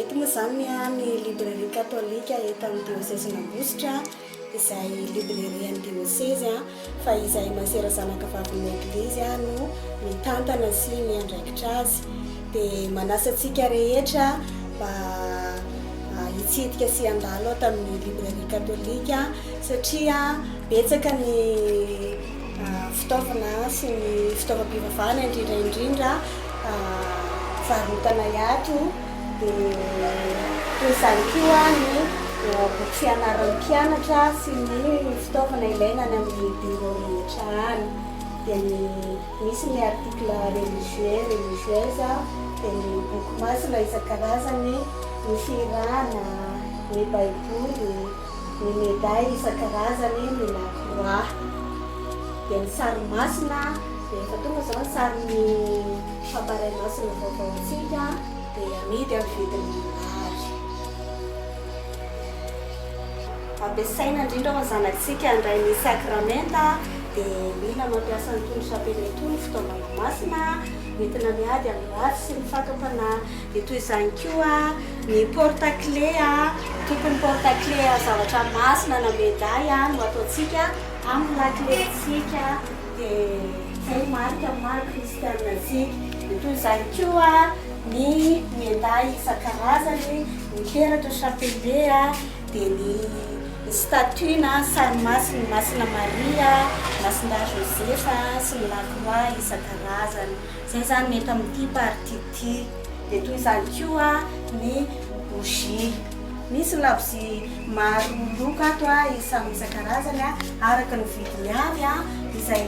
eto moa zany ny librairie catholique eto amin'ny diocèse n'Ambositra izay librairie ny diocèse fa izay masera zanaka vavin'ny eglizy no mitantana sy miandraikitra azy dia manasa antsika rehetra mba hitsidika sy handalo ato amin'ny librairie catholique satria betsaka ny fitaovana sy ny fitaovam-pivavahana indrindra varotana iato dia toy izany koa ny boky fianaran'ny mpianatra sy ny fitaovana ilaina any amin'ny bureau rehetra any dia misy ny article religieuse dia ny boky masina isan-karazany ny firana ny baiboly ny médaille isan-karazany ny lacroix dia ny sary masina dia efa tonga izao ny sarin'ny famparay masina vaovaontsika dia amidy amin'ny vidiny mirary ampiasaina indrindra ho zanakitsika handray ny sakramenta dia mila mampiasa nytony chapelle itony fitaovana masina entina miady amin'ny ratsy sy ny fakapanahy dia toy izany koa ny porte-clé tokony porte-clé zavatra masina na médaille no ataontsika amin'ny laklentsika dia zay marika maro kristianinatsika dia toy izany koa ny médaille isan-karazany ny heratra chapelle dia ny statue na sary masina Maria masina Josefa sy ny lacroix isan-karazany zay zany mety amin'ity partie ity dia toy izany koa ny bougie misy labozia maro loko ato isan-karazany araka ny vidiny avy izay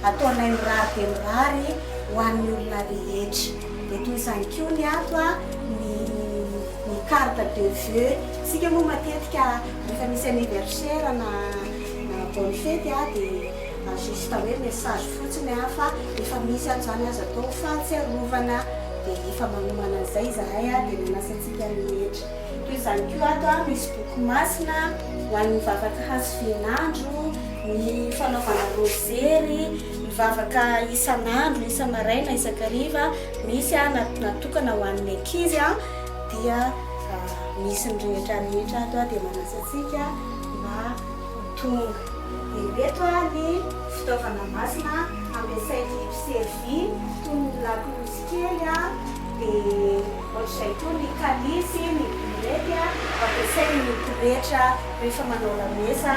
ataonay mirary dia mirary ho an'ny olona rehetra dia toy izany koa ny ato ny carte de vœux sika moa matetika rehefa misy anniversaire na bonne fête dia juste hoe message fotsiny fa efa misy ato zany azo atao fahatsiarovana dia efa manomana an'izay zahay dia manasa antsika rehetra toy izany koa ato misy boky masina ho an'ny mivavaka hazo fihinandro ny fanaovana rosery mivavaka isan'andro isa-maraina isan-kariva misy natokana ho an'ny ankizy dia misy ny rehetrarehetra ato dia manasa antsika mba tonga dia reto ny fitaovana masina ampiasainy mpiservy toy ny lakolosy kely dia ohatr'izay toy ny kalisy ny borety ampiasainy ny poretra rehefa manao lamesa